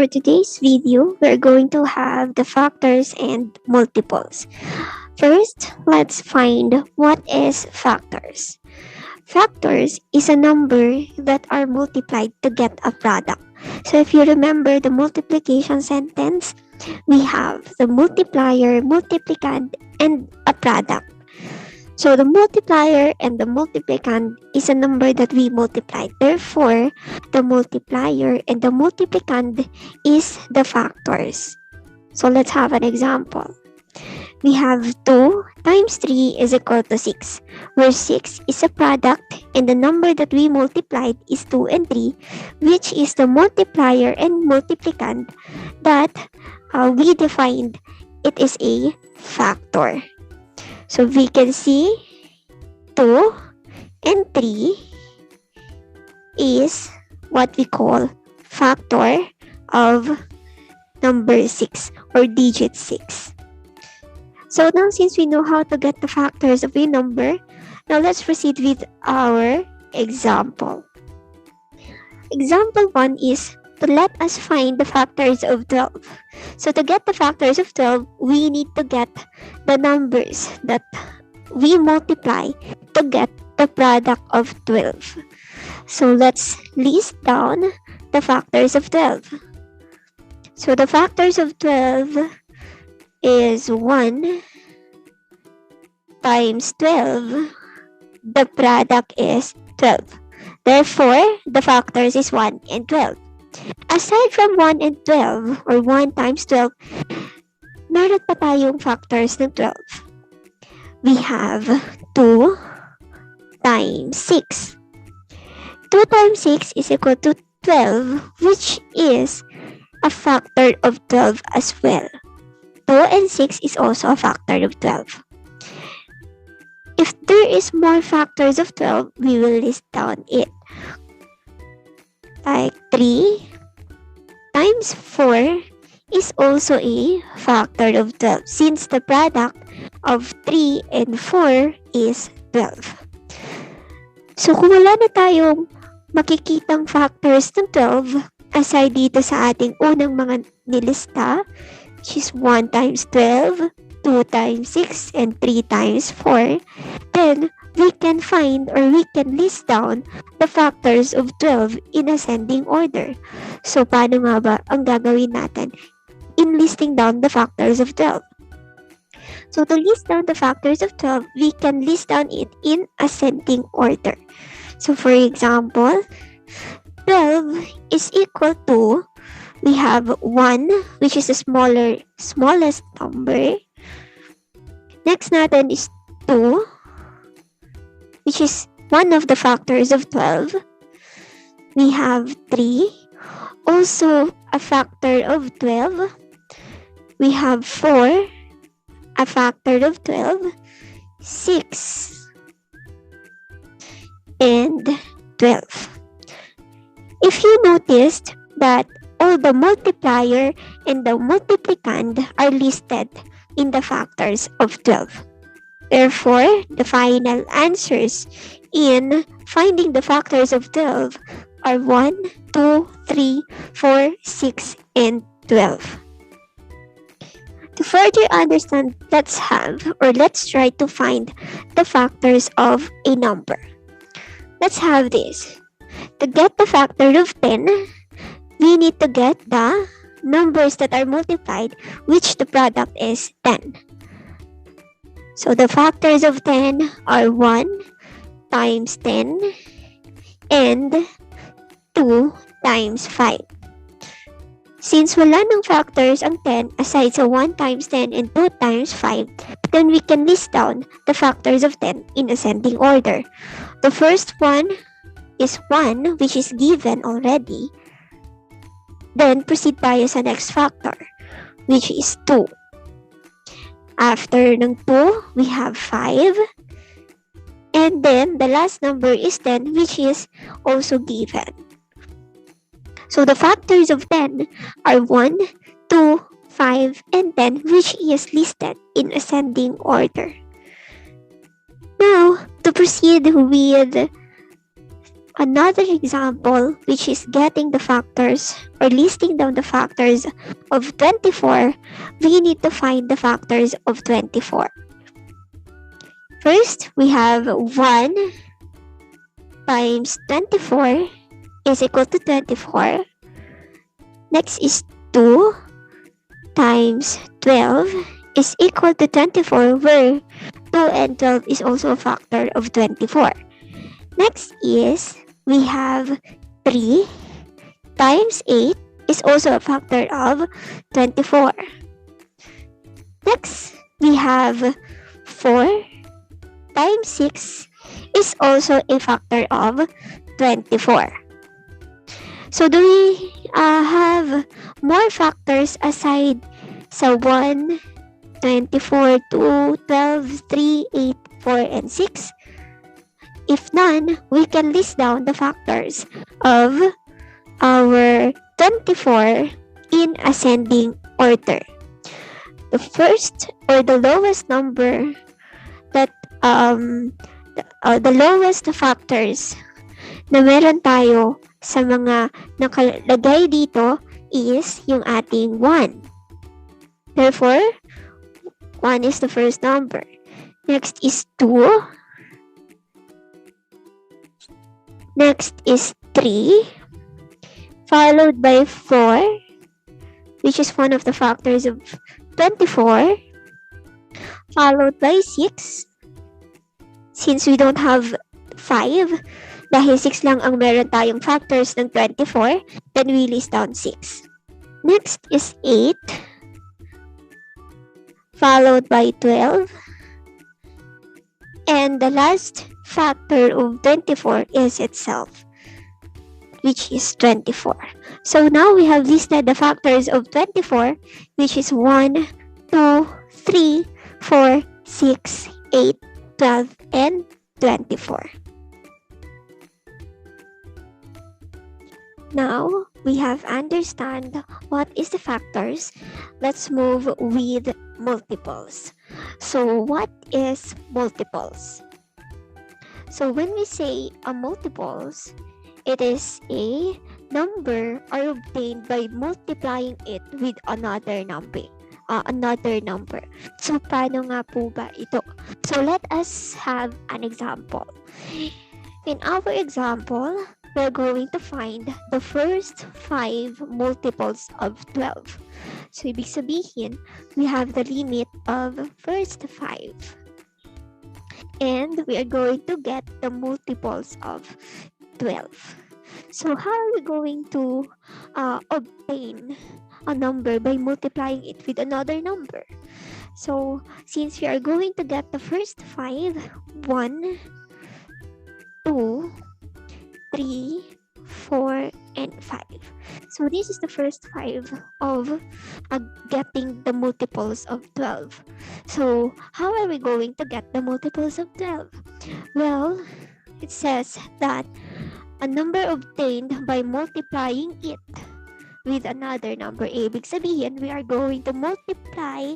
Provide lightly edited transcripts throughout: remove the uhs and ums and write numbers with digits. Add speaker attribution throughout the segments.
Speaker 1: for today's video, we're going to have the factors and multiples. First, let's find what is factors. Factors is a number that are multiplied to get a product. So if you remember the multiplication sentence, we have the multiplier, multiplicand, and a product. So the multiplier and the multiplicand is a number that we multiply. Therefore, the multiplier and the multiplicand is the factors. So let's have an example. We have 2 times 3 is equal to 6, where 6 is a product and the number that we multiplied is 2 and 3, which is the multiplier and multiplicand that we defined it is a factor. So we can see 2 and 3 is what we call factor of number 6 or digit 6. So now since we know how to get the factors of a number, now let's proceed with our example. Example 1 is to let us find the factors of 12. So to get the factors of 12, we need to get the numbers that we multiply to get the product of 12. So let's list down the factors of 12. So the factors of 12 is 1 times 12. The product is 12. Therefore, the factors is 1 and 12. Aside from 1 and 12 or 1 times 12, meron pa tayong factors ng 12. We have 2 times 6. 2 times 6 is equal to 12, which is a factor of 12 as well. 2 and 6 is also a factor of 12. If there is more factors of 12, we will list down it. Like 3 times 4 is also a factor of 12 since the product of 3 and 4 is 12. So kung wala na tayong makikitang factors ng 12 aside dito sa ating unang mga nilista, which is 1 times 12, 2 times 6, and 3 times 4, then we can find or we can list down the factors of 12 in ascending order. So, paano nga ba ang gagawin natin in listing down the factors of 12? So, to list down the factors of 12, we can list down it in ascending order. So, for example, 12 is equal to, we have 1, which is the smallest number. Next natin is 2, which is one of the factors of 12. We have 3, also a factor of 12. We have 4, a factor of 12, 6, and 12. If you noticed that all the multiplier and the multiplicand are listed in the factors of 12. Therefore, the final answers in finding the factors of 12 are 1, 2, 3, 4, 6, and 12. To further understand, let's try to find the factors of a number. Let's have this. To get the factor of 10, we need to get the numbers that are multiplied, which the product is 10. So the factors of 10 are 1 times 10 and 2 times 5. Since wala ng factors ang 10 aside sa 1 times 10 and 2 times 5, then we can list down the factors of 10 in ascending order. The first one is 1, which is given already. Then proceed tayo sa next factor, which is 2. After ng 2, we have 5. And then, the last number is 10, which is also given. So, the factors of 10 are 1, 2, 5, and 10, which is listed in ascending order. Now, to proceed with Another example, which is getting the factors or listing down the factors of 24, we need to find the factors of 24. First, we have 1 times 24 is equal to 24. Next is 2 times 12 is equal to 24, where 2 and 12 is also a factor of 24. Next is we have 3 times 8 is also a factor of 24. Next, we have 4 times 6 is also a factor of 24. So do we have more factors aside sa 1, 24, 2, 12, 3, 8, 4, and 6? If none, we can list down the factors of our 24 in ascending order. The first or the lowest number that the lowest factors na meron tayo sa mga nakalagay dito is yung ating 1. Therefore, 1 is the first number. Next is 2. Next is 3. Followed by 4, which is one of the factors of 24. Followed by 6. Since we don't have 5, dahil 6 lang ang meron tayong factors ng 24, then we list down 6. Next is 8. Followed by 12. And the last factor of 24 is itself, which is 24. So now we have listed the factors of 24, which is 1, 2, 3, 4, 6, 8, 12, and 24. Now, we have understand what is the factors. Let's move with multiples. So, what is multiples? So, when we say a multiples, it is a number are obtained by multiplying it with another number. So, paano nga po ba ito? So, let us have an example. In our example, we're going to find the first 5 multiples of 12. So, ibig sabihin, we have the limit of first 5. And we are going to get the multiples of 12. So, how are we going to obtain a number by multiplying it with another number? So, since we are going to get the first 5, 1, 2, 3, 4, and 5. So, this is the first 5 of getting the multiples of 12. So, how are we going to get the multiples of 12? Well, it says that a number obtained by multiplying it with another number. Ibig sabihin, we are going to multiply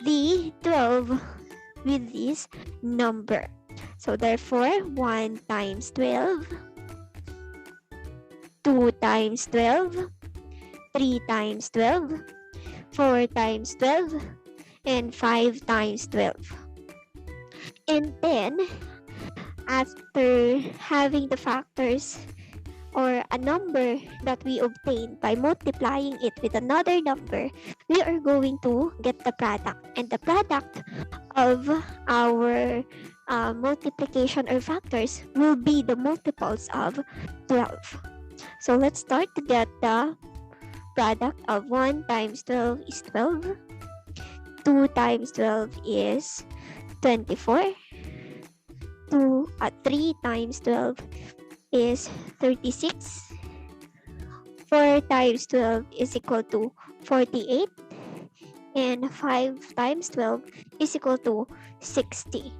Speaker 1: the 12 with this number. So, therefore, 1 times 12, 2 times 12, 3 times 12, 4 times 12, and 5 times 12. And then, after having the factors or a number that we obtain by multiplying it with another number, we are going to get the product. And the product of our multiplication or factors will be the multiples of 12. So let's start to get the product of 1 times 12 is 12. 2 times 12 is 24. 3 times 12 is 36. 4 times 12 is equal to 48. And 5 times 12 is equal to 60.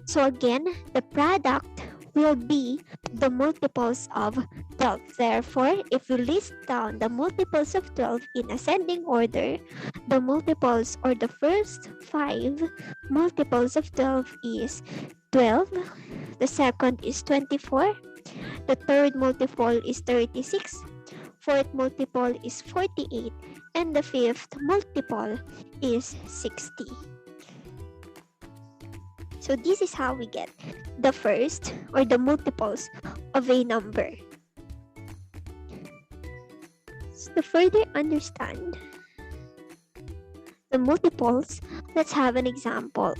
Speaker 1: So again, the product will be the multiples of 12. Therefore, if we list down the multiples of 12 in ascending order, the multiples or the first 5 multiples of 12 is 12. The second is 24. The third multiple is 36. Fourth multiple is 48. And the fifth multiple is 60. So this is how we get the first or the multiples of a number. So to further understand the multiples, let's have an example.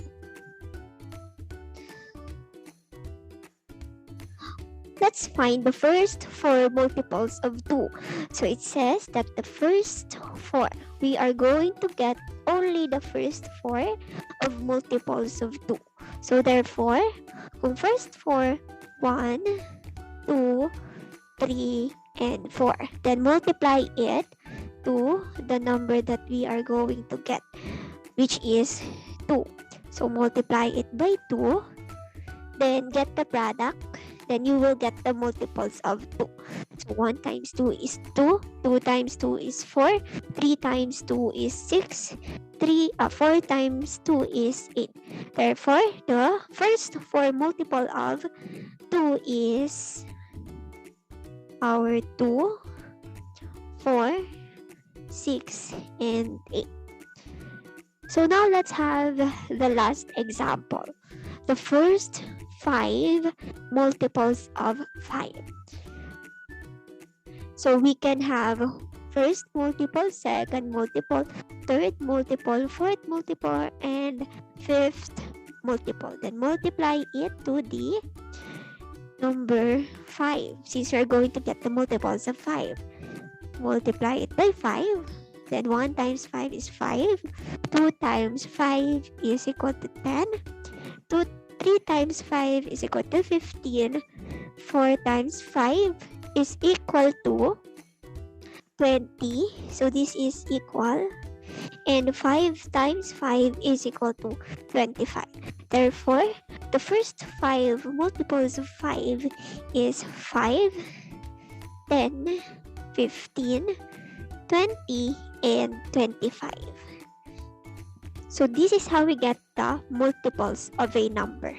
Speaker 1: Let's find the first four multiples of 2. So it says that the first four, we are going to get only the first four of multiples of 2. So therefore, kung first four, 1, 2, 3, and 4. Then multiply it to the number that we are going to get, which is 2. So multiply it by 2, then get the product, then you will get the multiples of 2. So 1 times 2 is 2, 2 times 2 is 4, 3 times 2 is 6, 4 times 2 is 8. Therefore, the first 4 multiple of 2 is our 2, 4, 6, and 8. So now let's have the last example. The first 5 multiples of 5. So we can have first multiple, second multiple, third multiple, fourth multiple, and fifth multiple. Then multiply it to the number 5, since we're going to get the multiples of 5. Multiply it by 5. Then 1 times 5 is 5. 2 times 5 is equal to 10. 3 times 5 is equal to 15. 4 times 5 is equal to 20. So this is equal. And 5 times 5 is equal to 25. Therefore, the first 5 multiples of 5 is 5, 10, 15, 20, and 25. So this is how we get the multiples of a number.